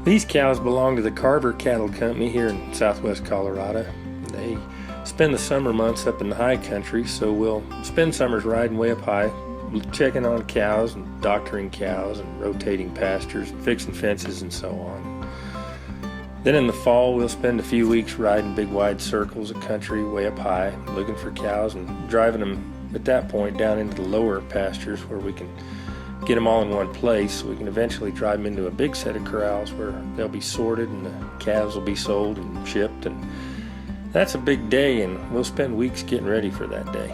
These cows belong to the Carver Cattle Company here in southwest Colorado. They spend the summer months up in the high country, so we'll spend summers riding way up high, checking on cows and doctoring cows and rotating pastures and fixing fences and so on. Then in the fall we'll spend a few weeks riding big wide circles of country way up high, looking for cows and driving them at that point down into the lower pastures where we can get them all in one place so we can eventually drive them into a big set of corrals where they'll be sorted and the calves will be sold and shipped, and that's a big day, and we'll spend weeks getting ready for that day.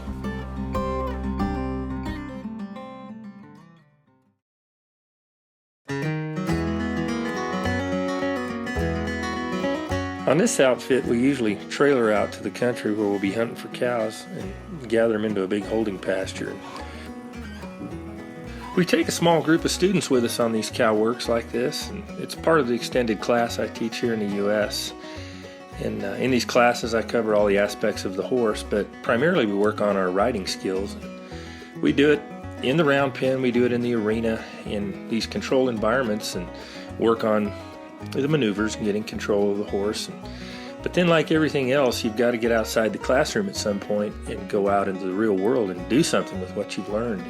On this outfit, we usually trailer out to the country where we'll be hunting for cows and gather them into a big holding pasture. We take a small group of students with us on these cow works like this, and it's part of the extended class I teach here in the U.S. And in these classes I cover all the aspects of the horse, but primarily we work on our riding skills. We do it in the round pen, we do it in the arena, in these controlled environments, and work on the maneuvers and getting control of the horse. But then, like everything else, you've got to get outside the classroom at some point and go out into the real world and do something with what you've learned.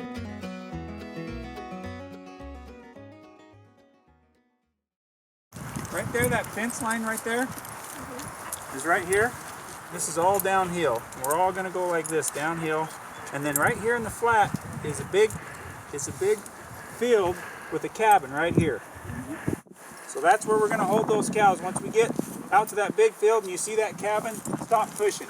Right there, that fence line right there is right here. This is all downhill. We're all going to go like this downhill, and then right here in the flat is a big field with a cabin right here. So that's where we're going to hold those cows. Once we get out to that big field and you see that cabin, stop pushing.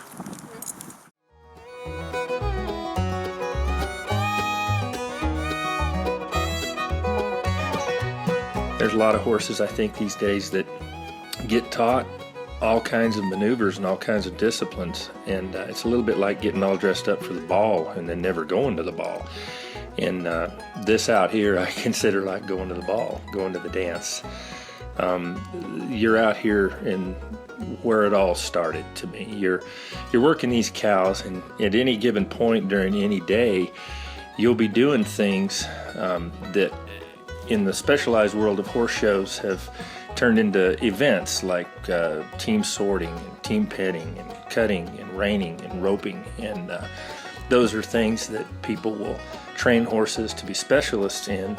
There's a lot of horses, I think, these days that get taught all kinds of maneuvers and all kinds of disciplines, and it's a little bit like getting all dressed up for the ball and then never going to the ball. And this out here I consider like going to the ball, going to the dance. You're out here in where it all started to me. You're working these cows, and at any given point during any day you'll be doing things that in the specialized world of horse shows have turned into events like team sorting and team petting and cutting and reining and roping, and those are things that people will train horses to be specialists in.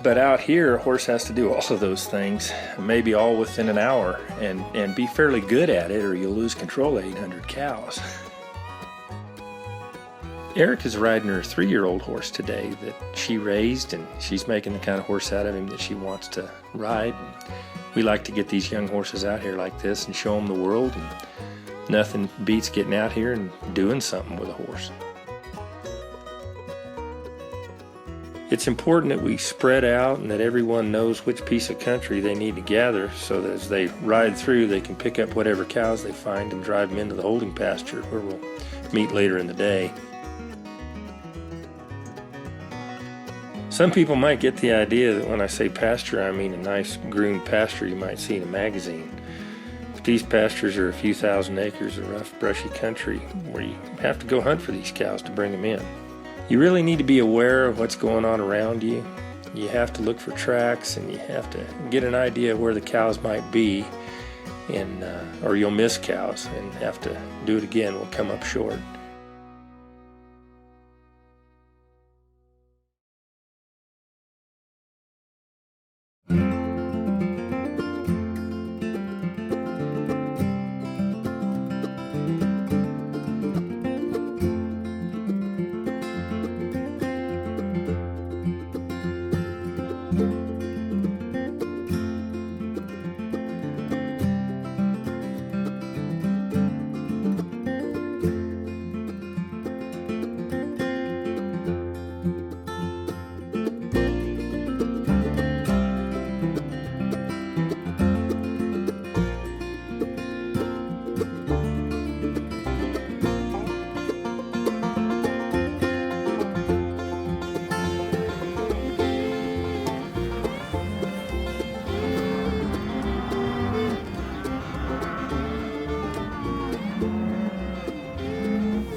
But out here, a horse has to do all of those things, maybe all within an hour, and be fairly good at it, or you'll lose control of 800 cows. Erica's riding her 3-year-old horse today that she raised, and she's making the kind of horse out of him that she wants to ride. And we like to get these young horses out here like this and show them the world, and nothing beats getting out here and doing something with a horse. It's important that we spread out and that everyone knows which piece of country they need to gather, so that as they ride through they can pick up whatever cows they find and drive them into the holding pasture where we'll meet later in the day. Some people might get the idea that when I say pasture, I mean a nice groomed pasture you might see in a magazine. But these pastures are a few thousand acres of rough, brushy country where you have to go hunt for these cows to bring them in. You really need to be aware of what's going on around you. You have to look for tracks, and you have to get an idea of where the cows might be, and or you'll miss cows and have to do it again. We'll come up short.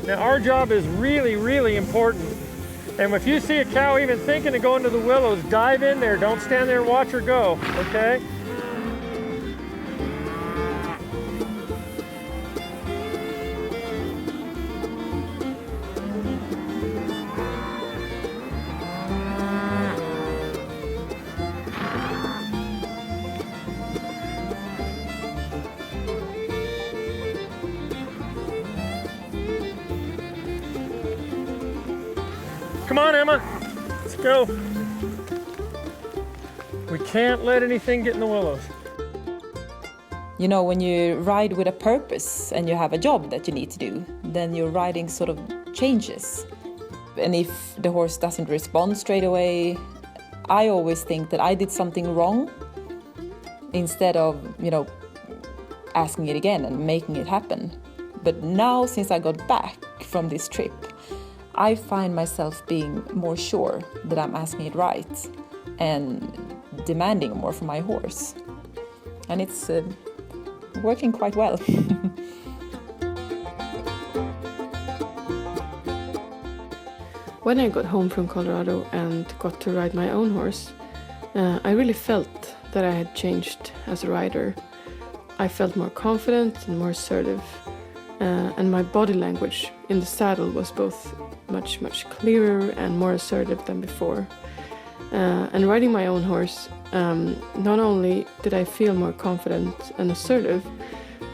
Now our job is really, really important. And if you see a cow even thinking of going to the willows, dive in there. Don't stand there and watch her go, okay? Come on, Emma. Let's go. We can't let anything get in the willows. You know, when you ride with a purpose and you have a job that you need to do, then your riding sort of changes. And if the horse doesn't respond straight away, I always think that I did something wrong instead of, you know, asking it again and making it happen. But now, since I got back from this trip, I find myself being more sure that I'm asking it right and demanding more from my horse. And it's working quite well. When I got home from Colorado and got to ride my own horse, I really felt that I had changed as a rider. I felt more confident and more assertive, and my body language in the saddle was both much clearer and more assertive than before. And riding my own horse, not only did I feel more confident and assertive,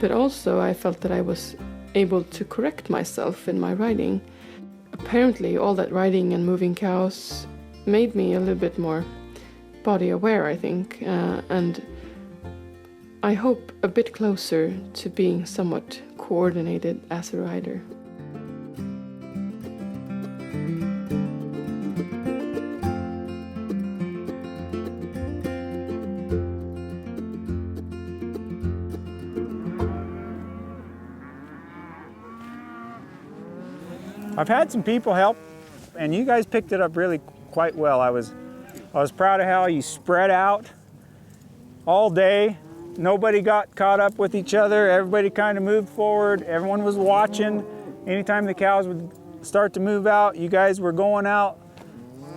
but also I felt that I was able to correct myself in my riding. Apparently, all that riding and moving cows made me a little bit more body aware, I think, and I hope a bit closer to being somewhat coordinated as a rider. I've had some people help, and you guys picked it up really quite well. I was proud of how you spread out all day. Nobody got caught up with each other. Everybody kind of moved forward. Everyone was watching. Anytime the cows would start to move out, you guys were going out,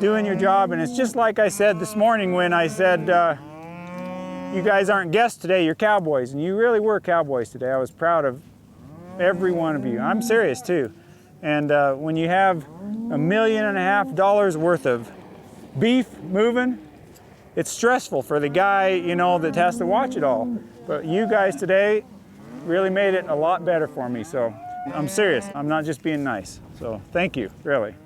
doing your job. And it's just like I said this morning when I said, you guys aren't guests today, you're cowboys. And you really were cowboys today. I was proud of every one of you. I'm serious too. And when you have $1.5 million worth of beef moving, it's stressful for the guy, you know, that has to watch it all. But you guys today really made it a lot better for me. So I'm serious. I'm not just being nice. So thank you, really.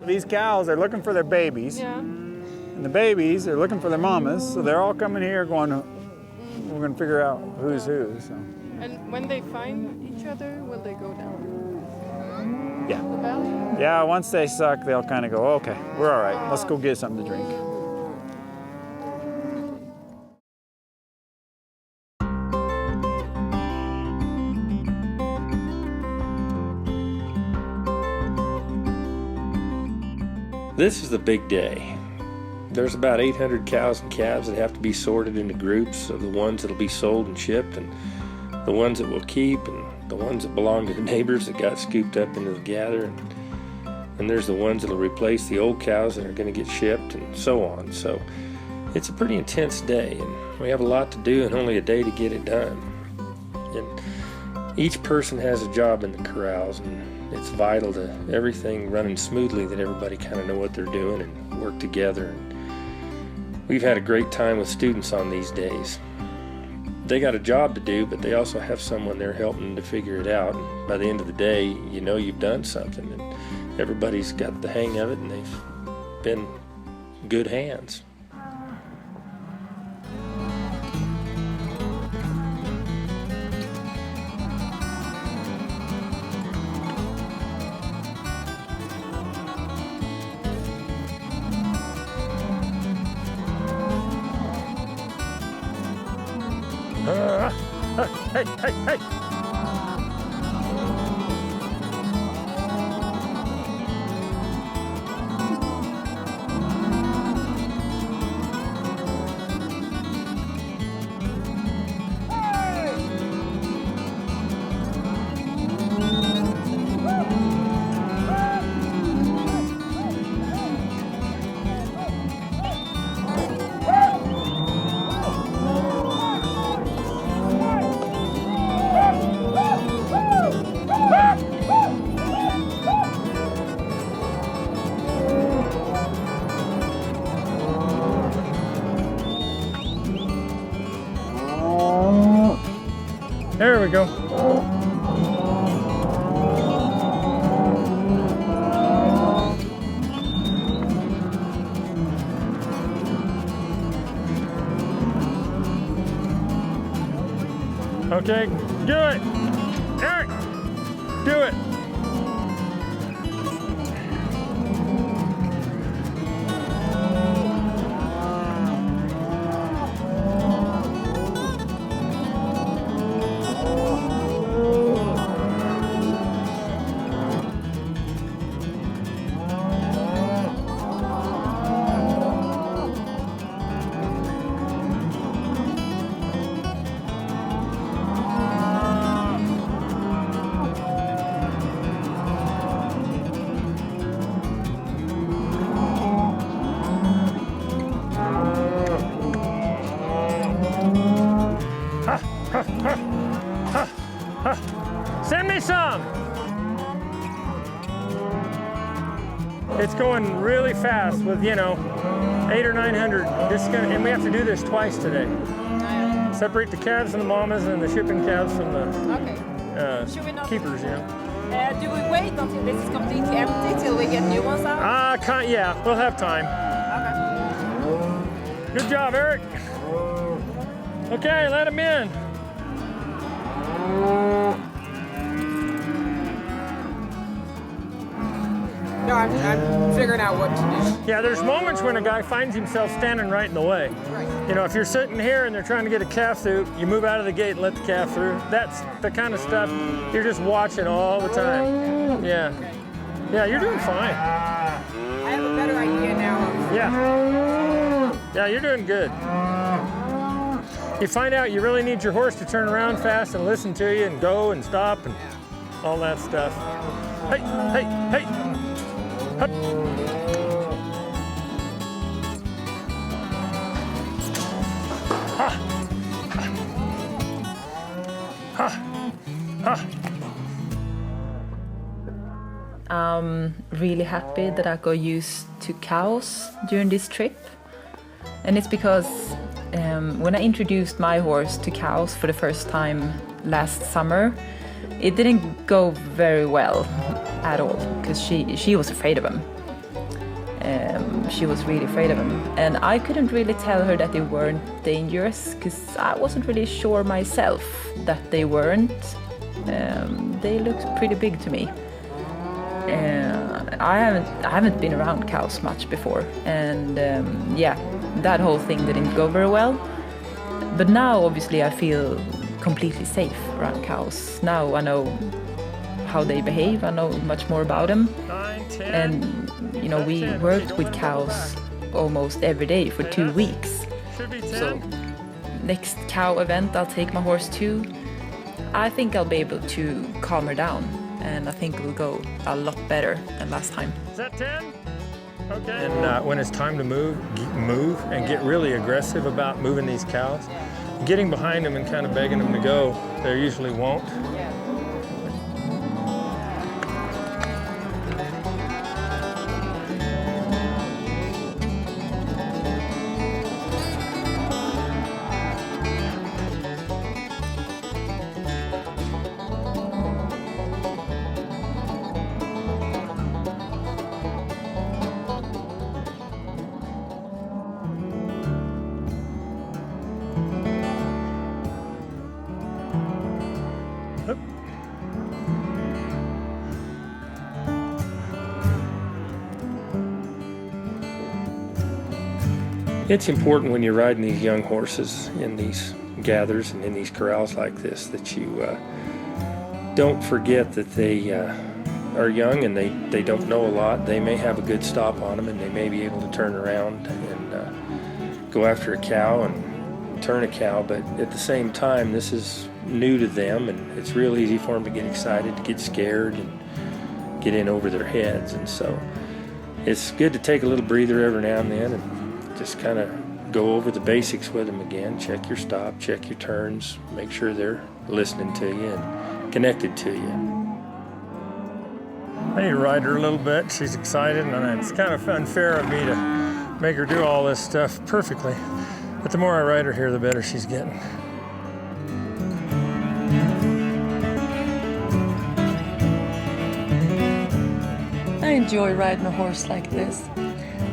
These cows are looking for their babies. Yeah. And the babies are looking for their mamas, so they're all coming here going, we're going to figure out who's who. So. And when they find each other, will they go down Yeah. the valley? Yeah, once they suck, they'll kind of go, okay, we're all right. Let's go get something to drink. This is the big day. There's about 800 cows and calves that have to be sorted into groups of the ones that will be sold and shipped, and the ones that we'll keep, and the ones that belong to the neighbors that got scooped up into the gather, and there's the ones that will replace the old cows that are going to get shipped, and so on. So it's a pretty intense day, and we have a lot to do and only a day to get it done. And each person has a job in the corrals, and it's vital to everything running smoothly that everybody kind of know what they're doing and work together. And we've had a great time with students on these days. They got a job to do, but they also have someone there helping to figure it out. And by the end of the day, you know you've done something, and everybody's got the hang of it, and they've been good hands. Hey, hey, hey! we go. Okay, do it. Eric, do it. Send me some. It's going really fast with, 800 or 900. And we have to do this twice today. Separate the calves and the mamas and the shipping calves from the keepers, Do we wait until this is completely empty till we get new ones out? Yeah, we'll have time. Okay. Good job, Eric. Okay, let him in. No, I'm figuring out what to do. Yeah, there's moments when a guy finds himself standing right in the way. Right. If you're sitting here and they're trying to get a calf through, you move out of the gate and let the calf through. That's the kind of stuff you're just watching all the time. Yeah. Yeah, you're doing fine. I have a better idea now. Yeah, you're doing good. You find out you really need your horse to turn around fast and listen to you and go and stop and all that stuff. Hey, hey, hey. Hup. Ha. Ha. Ha. I'm really happy that I got used to cows during this trip. And it's because when I introduced my horse to cows for the first time last summer, it didn't go very well at all because she was afraid of them. She was really afraid of them. And I couldn't really tell her that they weren't dangerous because I wasn't really sure myself that they weren't. They looked pretty big to me. I haven't been around cows much before, and that whole thing didn't go very well. But now obviously I feel completely safe around cows. Now I know how they behave, I know much more about them. 9, 10, And we worked with cows almost every day for 2 weeks. should be 10. So next cow event I'll take my horse to, I think I'll be able to calm her down, and I think it will go a lot better than last time. Is that 10? Okay. And when it's time to move and get really aggressive about moving these cows, getting behind them and kind of begging them to go, they usually won't. It's important when you're riding these young horses in these gathers and in these corrals like this that you don't forget that they are young and they don't know a lot. They may have a good stop on them and they may be able to turn around and go after a cow and turn a cow, but at the same time this is new to them and it's real easy for them to get excited, to get scared and get in over their heads. And so it's good to take a little breather every now and then and just kind of go over the basics with them again. Check your stop, check your turns, make sure they're listening to you and connected to you. I need to ride her a little bit. She's excited, and it's kind of unfair of me to make her do all this stuff perfectly. But the more I ride her here, the better she's getting. enjoy riding a horse like this.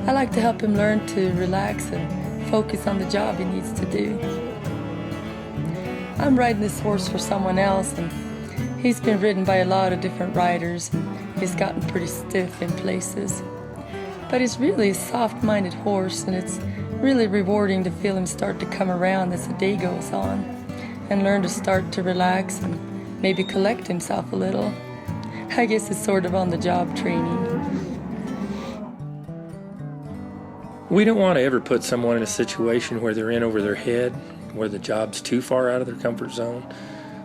I like to help him learn to relax and focus on the job he needs to do. I'm riding this horse for someone else, and he's been ridden by a lot of different riders, and he's gotten pretty stiff in places. But he's really a soft-minded horse, and it's really rewarding to feel him start to come around as the day goes on and learn to start to relax and maybe collect himself a little. I guess it's sort of on-the-job training. We don't want to ever put someone in a situation where they're in over their head, where the job's too far out of their comfort zone.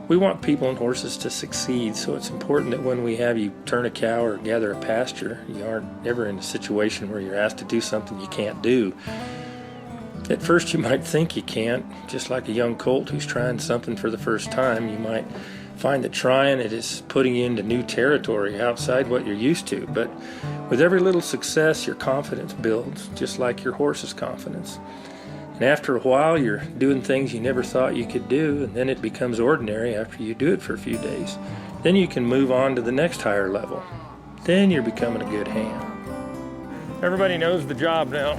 We want people and horses to succeed, so it's important that when we have you turn a cow or gather a pasture, you aren't ever in a situation where you're asked to do something you can't do. At first you might think you can't, just like a young colt who's trying something for the first time. You might find that trying it is putting you into new territory outside what you're used to, but with every little success your confidence builds, just like your horse's confidence. And after a while you're doing things you never thought you could do, and then it becomes ordinary after you do it for a few days. Then you can move on to the next higher level. Then you're becoming a good hand. Everybody knows the job now.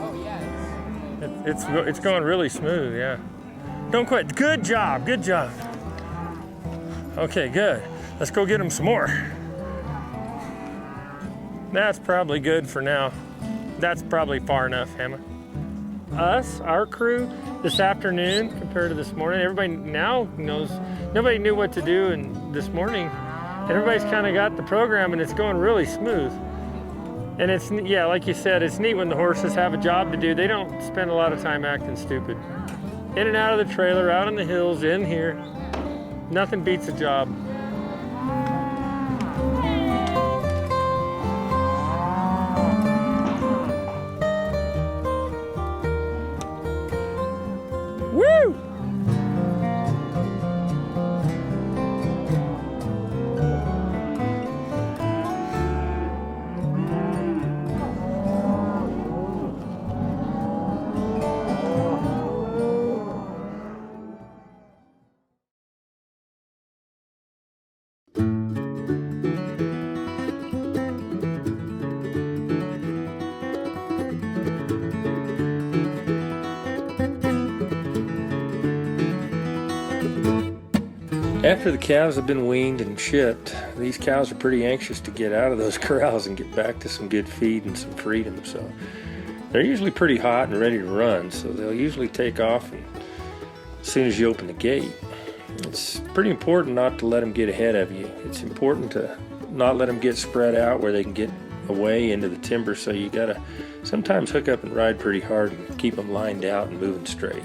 Oh yeah. It's going really smooth, yeah. Don't quit. Good job, good job. Okay, good. Let's go get them some more. That's probably good for now. That's probably far enough, Emma. Our crew, this afternoon compared to this morning, everybody now knows, nobody knew what to do and this morning. Everybody's kind of got the program and it's going really smooth. And it's, yeah, like you said, it's neat when the horses have a job to do. They don't spend a lot of time acting stupid. In and out of the trailer, out on the hills, in here. Nothing beats a job. Woo! After the calves have been weaned and shipped, these cows are pretty anxious to get out of those corrals and get back to some good feed and some freedom. So they're usually pretty hot and ready to run, so they'll usually take off as soon as you open the gate. It's pretty important not to let them get ahead of you. It's important to not let them get spread out where they can get away into the timber, so you gotta sometimes hook up and ride pretty hard and keep them lined out and moving straight.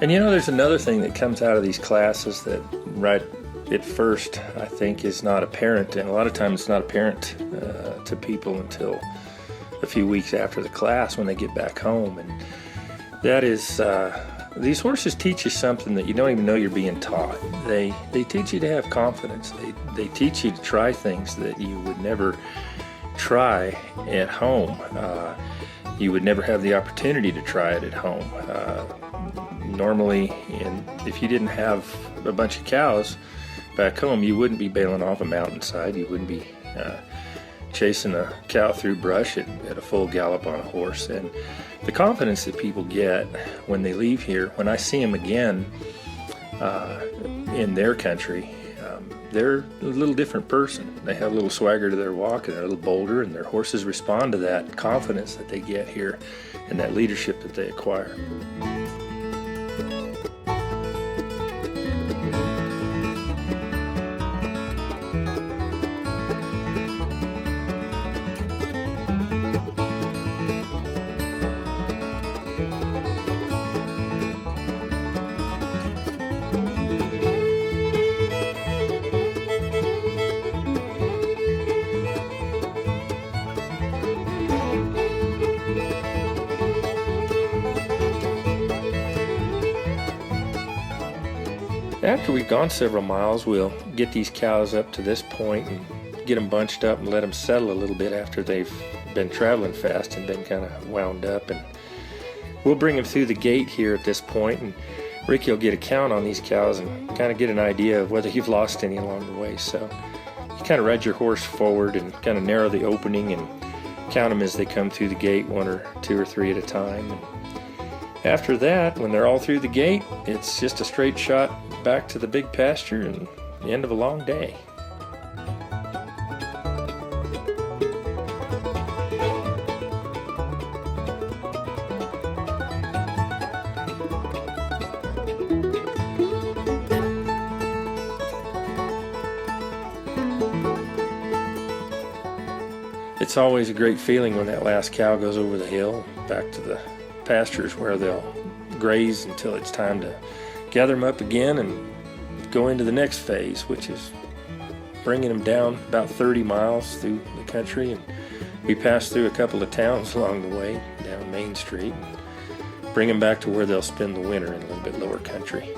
And you know, there's another thing that comes out of these classes that right at first I think is not apparent, and a lot of times it's not apparent to people until a few weeks after the class when they get back home. And that is, these horses teach you something that you don't even know you're being taught. They teach you to have confidence. They teach you to try things that you would never try at home. You would never have the opportunity to try it at home. Normally, if you didn't have a bunch of cows back home, you wouldn't be bailing off a mountainside. You wouldn't be chasing a cow through brush at a full gallop on a horse. And the confidence that people get when they leave here, when I see them again in their country, they're a little different person. They have a little swagger to their walk, and they're a little bolder, and their horses respond to that confidence that they get here and that leadership that they acquire. After we've gone several miles, we'll get these cows up to this point and get them bunched up and let them settle a little bit after they've been traveling fast and been kind of wound up. And we'll bring them through the gate here at this point, and Ricky will get a count on these cows and kind of get an idea of whether you've lost any along the way. So you kind of ride your horse forward and kind of narrow the opening and count them as they come through the gate, 1 or 2 or 3 at a time. And after that, when they're all through the gate, it's just a straight shot back to the big pasture and the end of a long day. It's always a great feeling when that last cow goes over the hill back to the pastures where they'll graze until it's time to gather them up again and go into the next phase, which is bringing them down about 30 miles through the country. And we pass through a couple of towns along the way down Main Street and bring them back to where they'll spend the winter in a little bit lower country.